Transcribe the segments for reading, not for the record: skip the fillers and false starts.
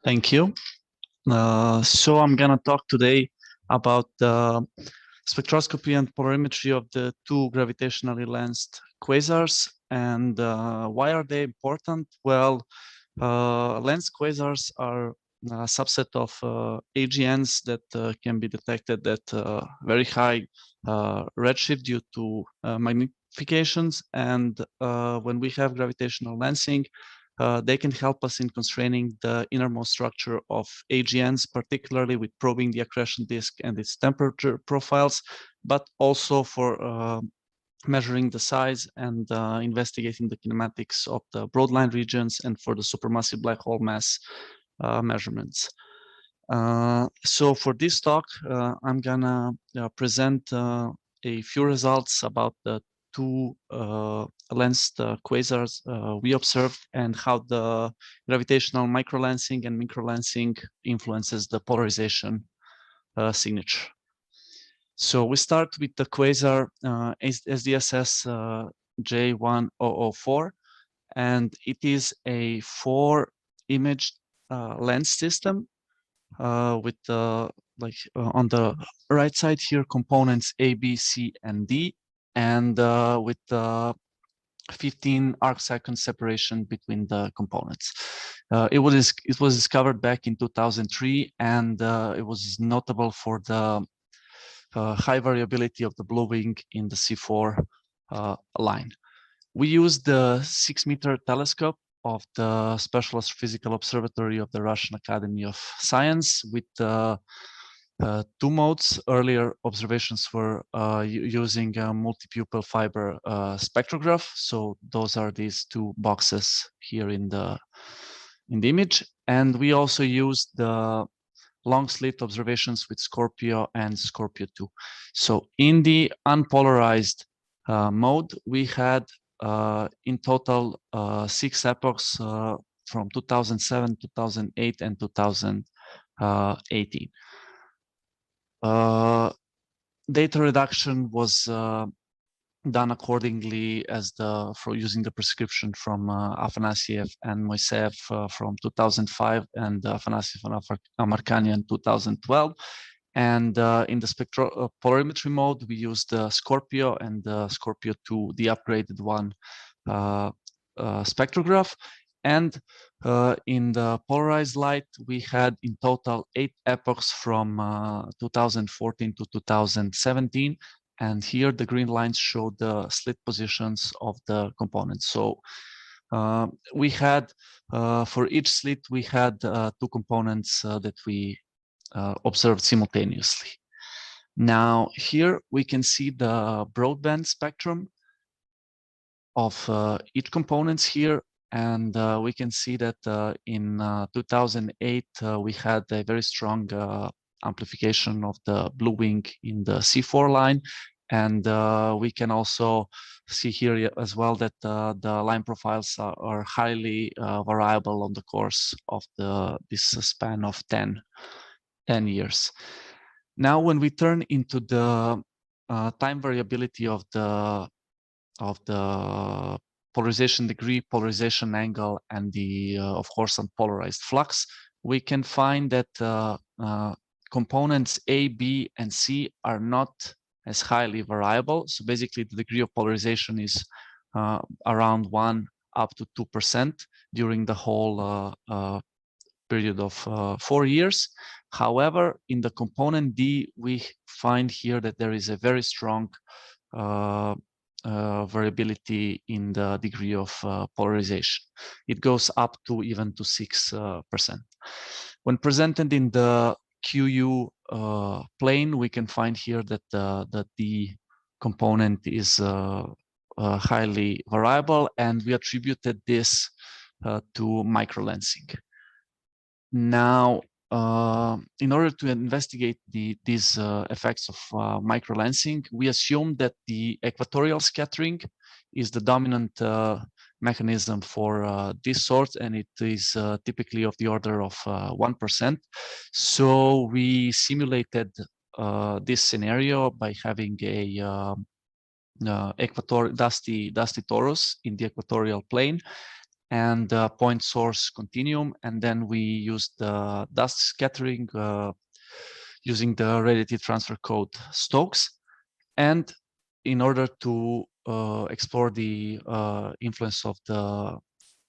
Thank you. So I'm gonna talk today about the spectroscopy and polarimetry of the two gravitationally lensed quasars. And why are they important? Well, lensed quasars are a subset of AGNs that can be detected at very high redshift due to magnifications. And when we have gravitational lensing, they can help us in constraining the innermost structure of AGNs, particularly with probing the accretion disk and its temperature profiles, but also for measuring the size and investigating the kinematics of the broadline regions and for the supermassive black hole mass measurements. So for this talk, I'm gonna present a few results about the two lensed quasars we observed and how the gravitational microlensing and microlensing influences the polarization signature. So we start with the quasar SDSS J1004, and it is a 4-image lens system with on the right side here components A, B, C, and D, and with 15 arc-second separation between the components. It was discovered back in 2003, and it was notable for the high variability of the blue wing in the C4 line. We used the 6-meter telescope of the Special Astrophysical Observatory of the Russian Academy of Science with 2 modes. Earlier observations were using a multi-pupil fiber spectrograph. So those are these 2 boxes here in the image. And we also used the long slit observations with Scorpio and Scorpio 2. So in the unpolarized mode, we had in total 6 epochs from 2007, 2008, and 2018. Data reduction was done accordingly as for using the prescription from Afanasiev and Moiseev from 2005 and Afanasiev and Amarkanian 2012. And in the polarimetry mode, we used the Scorpio and the Scorpio 2, the upgraded one, spectrograph. And in the polarized light, we had in total 8 epochs from 2014 to 2017. And here the green lines show the slit positions of the components. So we had, for each slit, we had 2 components that we observed simultaneously. Now here we can see the broadband spectrum of each components here. And we can see that in 2008, we had a very strong amplification of the blue wing in the C4 line. And we can also see here as well that the line profiles are highly variable on the course of this span of 10 years. Now, when we turn into the time variability of the polarization degree, polarization angle, and the, of course, unpolarized flux, we can find that components A, B, and C are not as highly variable. So basically, the degree of polarization is around 1 up to 2% during the whole period of 4 years. However, in the component D, we find here that there is a very strong variability in the degree of polarization. It goes up to even to 6%. When presented in the QU plane, we can find here that the component is highly variable, and we attributed this to microlensing. Now, in order to investigate these effects of microlensing, we assume that the equatorial scattering is the dominant mechanism for this sort, and it is typically of the order of 1%. So we simulated this scenario by having a dusty torus in the equatorial plane. and point source continuum, and then we used the dust scattering using the radiative transfer code Stokes. And in order to explore the influence of the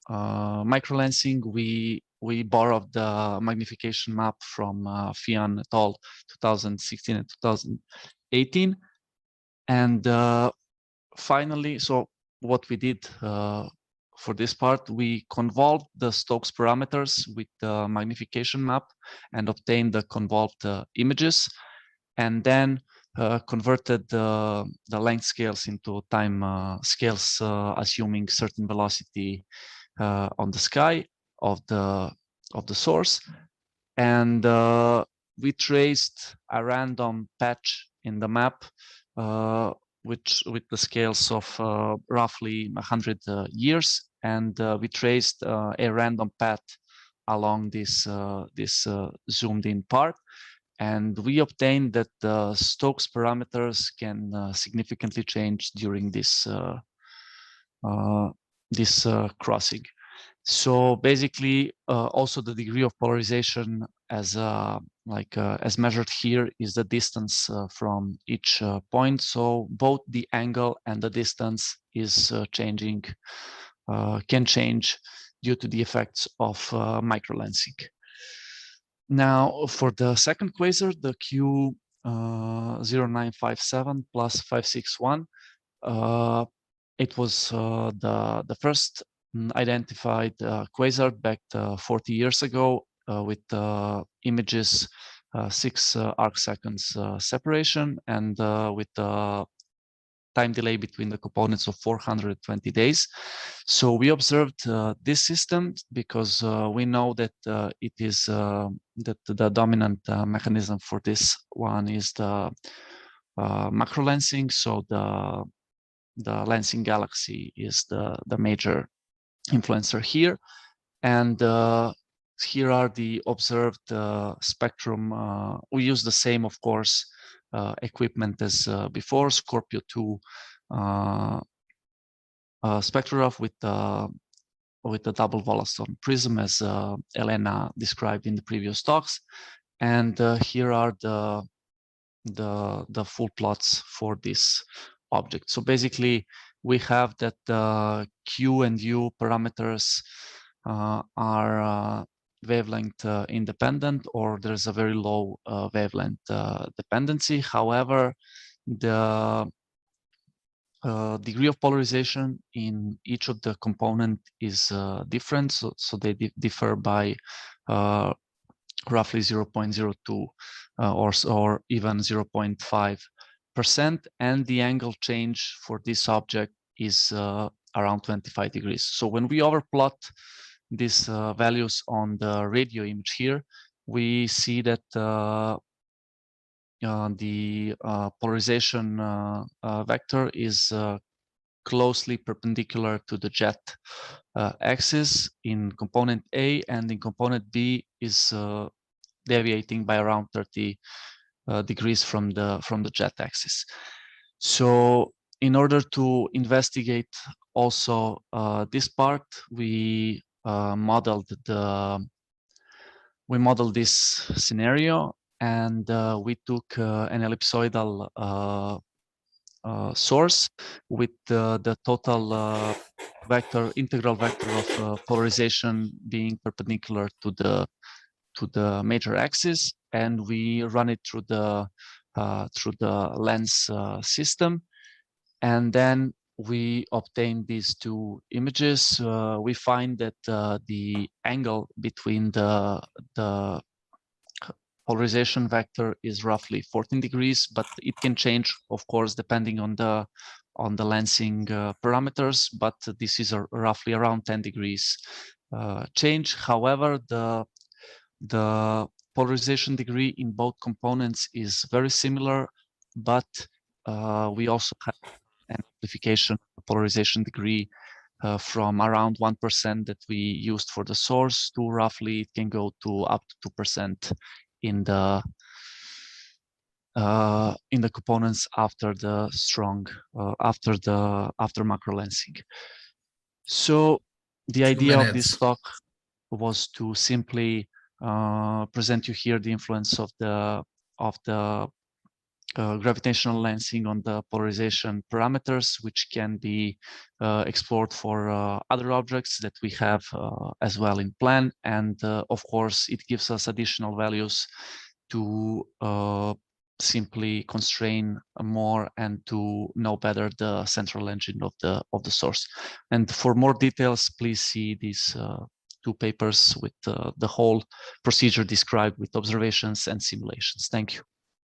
microlensing, we borrowed the magnification map from Fian et al. 2016 and 2018. And finally, so what we did for this part, we convolved the Stokes parameters with the magnification map and obtained the convolved images, and then converted the length scales into time scales, assuming certain velocity on the sky of the source. And we traced a random patch in the map which with the scales of roughly 100 years, and we traced a random path along this zoomed in part, and we obtained that the Stokes parameters can significantly change during this crossing. So basically, also the degree of polarization as as measured here is the distance from each point. So both the angle and the distance is changing, can change due to the effects of microlensing. Now, for the second quasar, the Q0957+561, it was the first identified quasar back 40 years ago with images 6 arc seconds separation, and with time delay between the components of 420 days. So we observed this system because we know that it is that the dominant mechanism for this one is the macrolensing. So the lensing galaxy is the major influencer here, and here are the observed spectrum. We use the same, of course, equipment as before, Scorpio 2 spectrograph with the double Wollaston prism, as Elena described in the previous talks. And here are the full plots for this object. So basically, we have that the Q and U parameters are wavelength independent, or there's a very low wavelength dependency. However, the degree of polarization in each of the component is different, so they differ by roughly 0.02 or even 0.5%, and the angle change for this object is around 25 degrees. So when we overplot these values on the radio image here, we see that the polarization vector is closely perpendicular to the jet axis in component A, and in component B is deviating by around 30 degrees from the jet axis. So in order to investigate also this part, we modeled this scenario, and we took an ellipsoidal source with the total integral vector of polarization being perpendicular to the major axis, and we run it through the lens system, and then we obtain these two images. We find that the angle between the polarization vector is roughly 14 degrees, but it can change, of course, depending on the lensing parameters, but this is roughly around 10 degrees change. However, the polarization degree in both components is very similar, but we also have an amplification polarization degree from around 1% that we used for the source to roughly, it can go to up to 2% in the components after the strong after macrolensing. So The idea of this talk was to simply present you here the influence of the gravitational lensing on the polarization parameters, which can be explored for other objects that we have as well in plan. And of course, it gives us additional values to simply constrain more and to know better the central engine of the source. And for more details, please see these 2 papers with the whole procedure described with observations and simulations. Thank you.